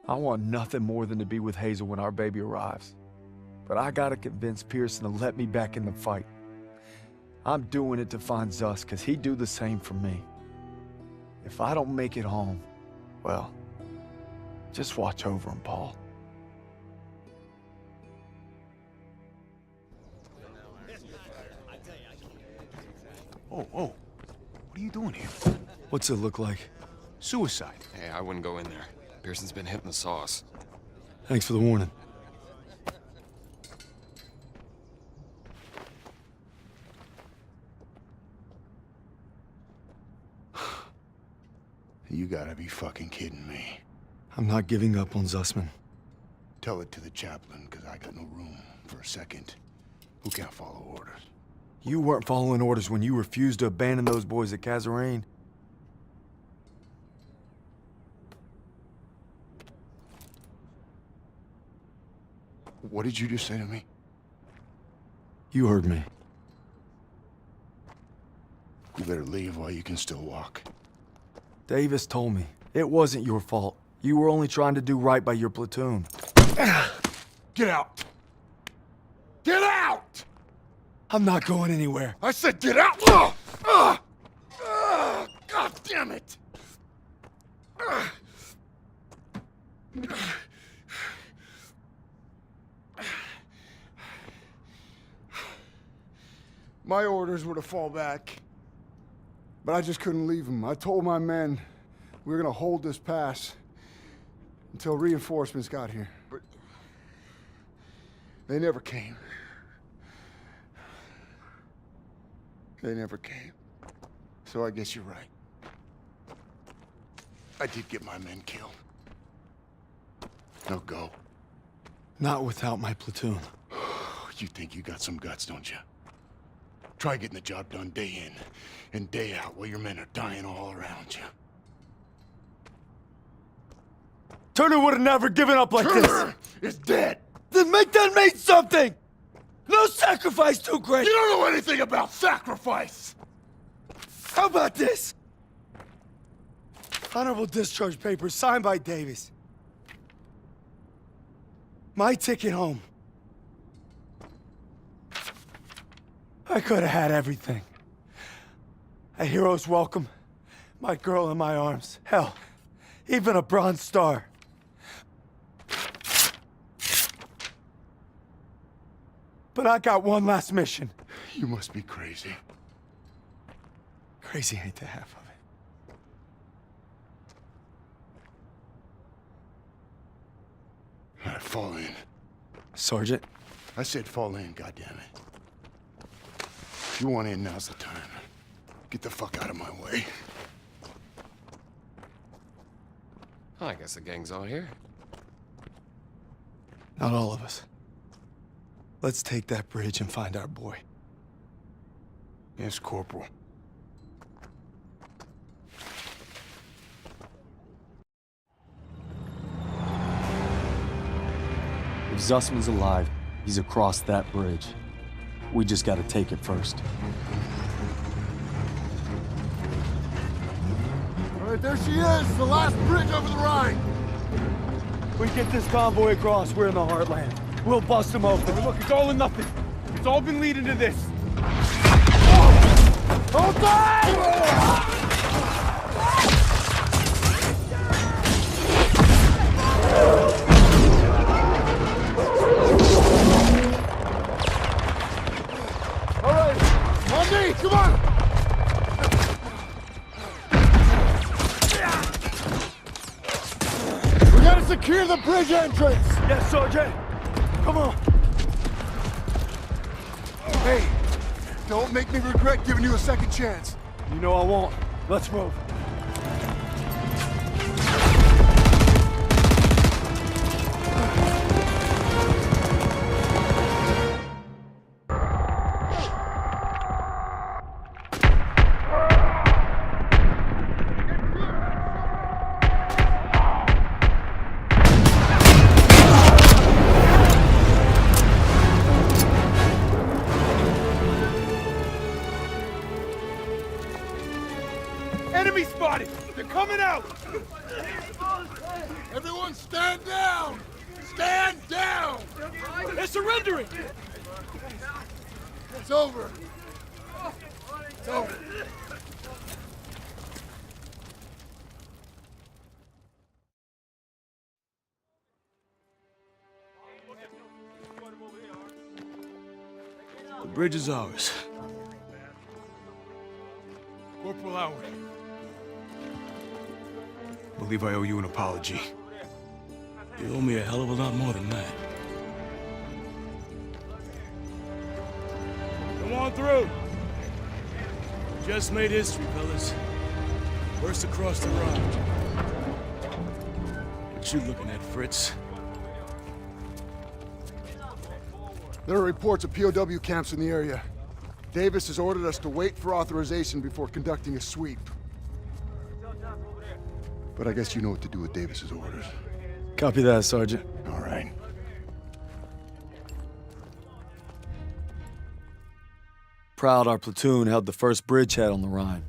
I want nothing more than to be with Hazel when our baby arrives. But I gotta convince Pearson to let me back in the fight. I'm doing it to find Zus, because he'd do the same for me. If I don't make it home, well, just watch over him, Paul. Oh, what are you doing here? What's it look like? Suicide. Hey, I wouldn't go in there. Pearson's been hitting the sauce. Thanks for the warning. You gotta be fucking kidding me. I'm not giving up on Zussman. Tell it to the chaplain, because I got no room for a second who can't follow orders. You weren't following orders when you refused to abandon those boys at Kazarane. What did you just say to me? You heard me. You better leave while you can still walk. Davis told me. It wasn't your fault. You were only trying to do right by your platoon. Get out! Get out! I'm not going anywhere. I said get out! God damn it! My orders were to fall back. But I just couldn't leave them. I told my men we were gonna hold this pass until reinforcements got here. But they never came. They never came. So I guess you're right. I did get my men killed. Now go. Not without my platoon. You think you got some guts, don't you? Try getting the job done day in and day out while your men are dying all around you. Turner would have never given up like Turner is dead! Then make that mean something! No sacrifice too great! You don't know anything about sacrifice! How about this? Honorable discharge papers signed by Davis. My ticket home. I could have had everything. A hero's welcome, my girl in my arms. Hell, even a Bronze Star. But I got one last mission. You must be crazy. Crazy ain't the half of it. All right, fall in. Sergeant? I said fall in, goddammit. If you want in, now's the time. Get the fuck out of my way. I guess the gang's all here. Not all of us. Let's take that bridge and find our boy. Yes, Corporal. If Zussman's alive, he's across that bridge. We just gotta take it first. All right, there she is, the last bridge over the Rhine. We get this convoy across, we're in the heartland. We'll bust them open. Look, it's all or nothing. It's all been leading to this. Hold tight! All right, on me, come on! We gotta secure the bridge entrance! Yes, Sergeant! Come on! Hey, don't make me regret giving you a second chance. You know I won't. Let's move. Enemy coming out! Everyone stand down! Stand down! They're surrendering! It's over. It's over. The bridge is ours. Corporal Howard. Believe I owe you an apology. You owe me a hell of a lot more than that. Come on through. Just made history, fellas. First across the road. What you looking at, Fritz? There are reports of POW camps in the area. Davis has ordered us to wait for authorization before conducting a sweep. But I guess you know what to do with Davis's orders. Copy that, Sergeant. All right. Proud our platoon held the first bridgehead on the Rhine.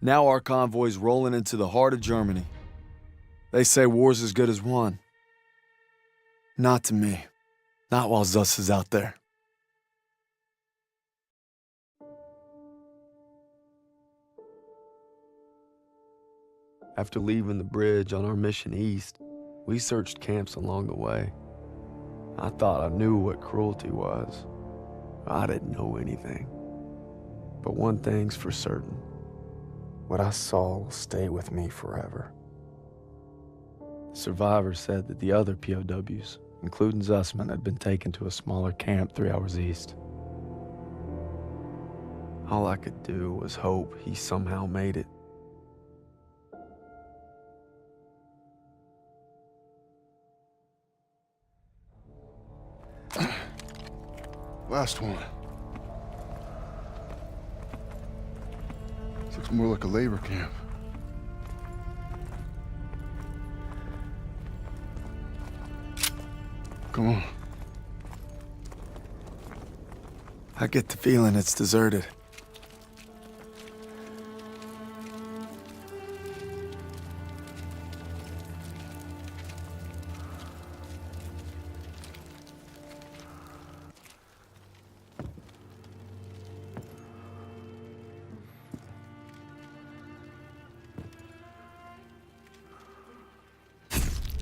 Now our convoy's rolling into the heart of Germany. They say war's as good as won. Not to me. Not while Zuss is out there. After leaving the bridge on our mission east, we searched camps along the way. I thought I knew what cruelty was. I didn't know anything. But one thing's for certain. What I saw will stay with me forever. The survivors said that the other POWs, including Zussman, had been taken to a smaller camp 3 hours east. All I could do was hope he somehow made it. Last one. This looks more like a labor camp. Come on. I get the feeling it's deserted.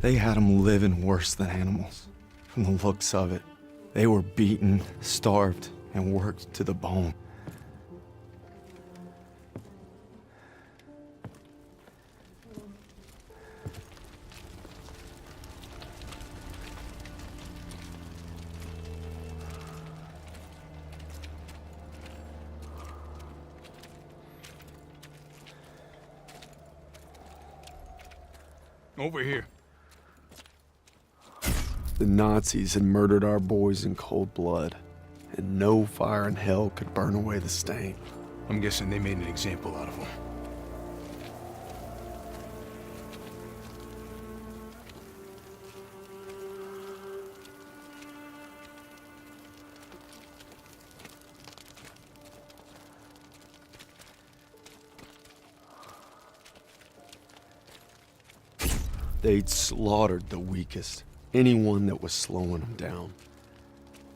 They had them living worse than animals, from the looks of it. They were beaten, starved, and worked to the bone. Over here. The Nazis had murdered our boys in cold blood, and no fire in hell could burn away the stain. I'm guessing they made an example out of them. They'd slaughtered the weakest, anyone that was slowing them down.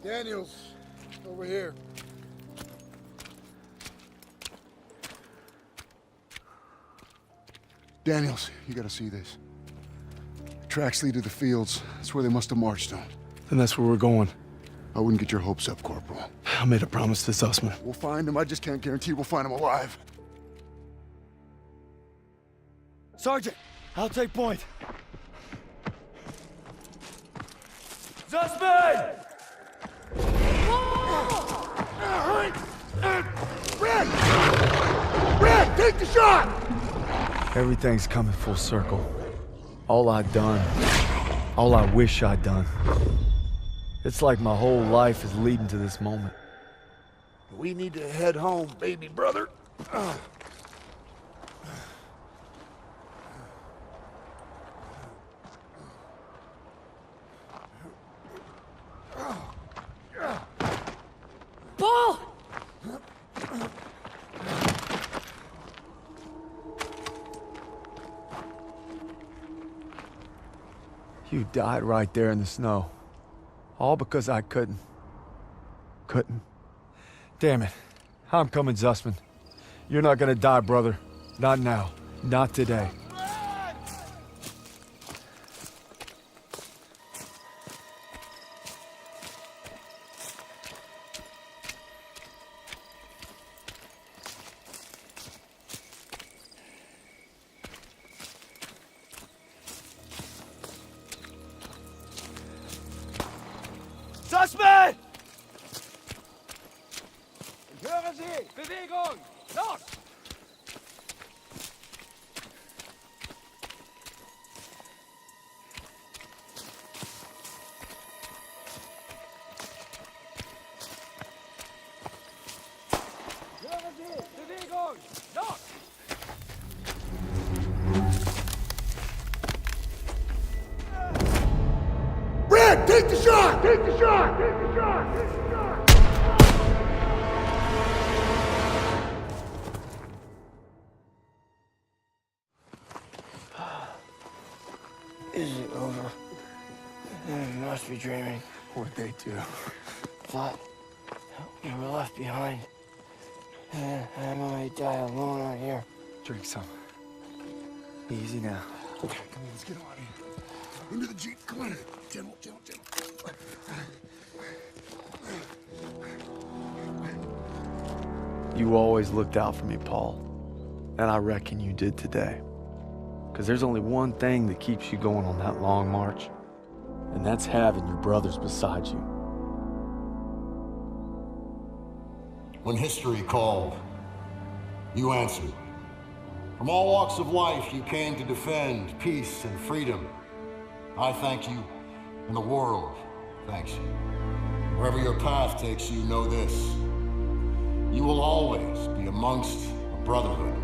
Daniels, over here. Daniels, you gotta see this. The tracks lead to the fields. That's where they must have marched on. And that's where we're going. I wouldn't get your hopes up, Corporal. I made a promise to Zussman. We'll find him. I just can't guarantee we'll find him alive. Sergeant, I'll take point. Zussman! Red, take the shot! Everything's coming full circle. All I'd done, all I wish I'd done. It's like my whole life is leading to this moment. We need to head home, baby brother. Paul! You died right there in the snow. All because I couldn't. Damn it. I'm coming, Zussman. You're not gonna die, brother. Not now. Not today. Zussman! Hören Sie! Bewegung! Los! Hören Sie! Bewegung! Los! Red, take the shot! Take the shot! Take the shot! Take the shot! Is it over? You must be dreaming. What'd they do? Thought we were left behind. And I might die alone out here. Drink some. Easy now. Okay, come on, let's get out of here. Into the Jeep, come on. Gentle, gentle, gentle. You always looked out for me, Paul. And I reckon you did today. Because there's only one thing that keeps you going on that long march. And that's having your brothers beside you. When history called, you answered. From all walks of life, you came to defend peace and freedom. I thank you, and the world thanks you. Wherever your path takes you, know this. You will always be amongst a brotherhood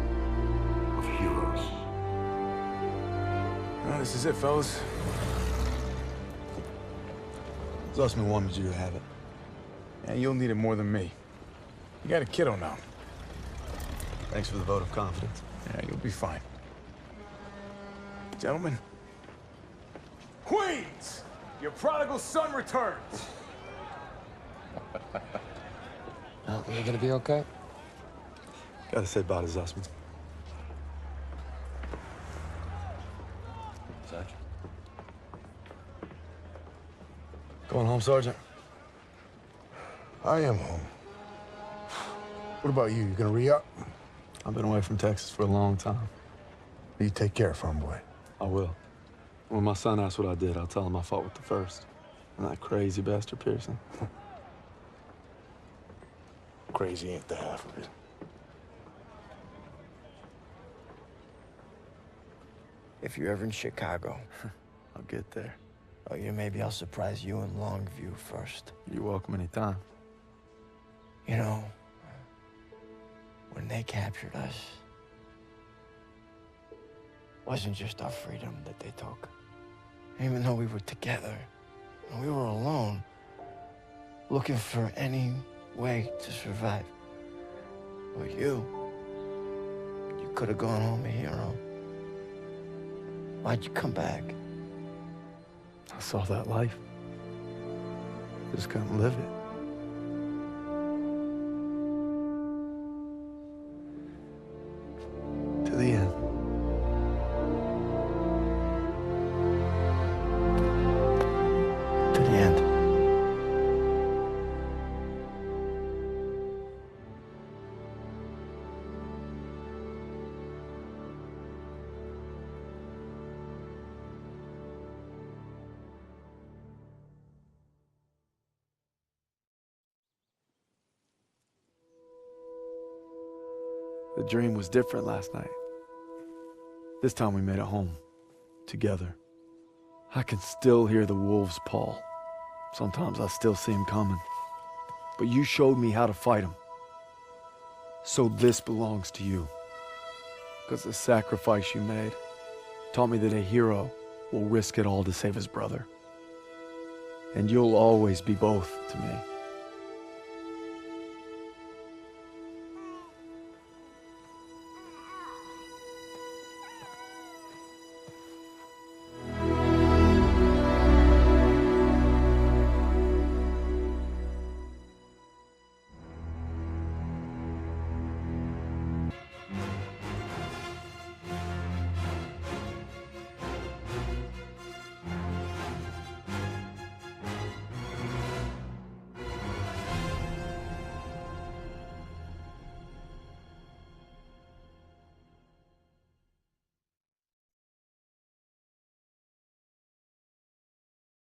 of heroes. Well, this is it, fellas. Zussman wanted you to have it. And you'll need it more than me. You got a kiddo now. Thanks for the vote of confidence. Yeah, you'll be fine. Gentlemen. Queens! Your prodigal son returns! You gonna be okay? Gotta say bye to Zussman. Sarge? Going home, Sergeant? I am home. What about you? You gonna re-up? I've been away from Texas for a long time. You take care, farm boy. I will. When my son asks what I did, I'll tell him I fought with the first. And that crazy bastard Pearson. Crazy ain't the half of it. If you're ever in Chicago, I'll get there. oh, yeah, maybe I'll surprise you in Longview first. You're welcome anytime. You know, when they captured us, it wasn't just our freedom that they took. Even though we were together, and we were alone, looking for any way to survive. But you could have gone home a hero. Why'd you come back? I saw that life. Just couldn't live it. To the end. To the end. The dream was different last night. This time we made it home. Together. I can still hear the wolves, Paul. Sometimes I still see them coming. But you showed me how to fight them. So this belongs to you. Because the sacrifice you made taught me that a hero will risk it all to save his brother. And you'll always be both to me.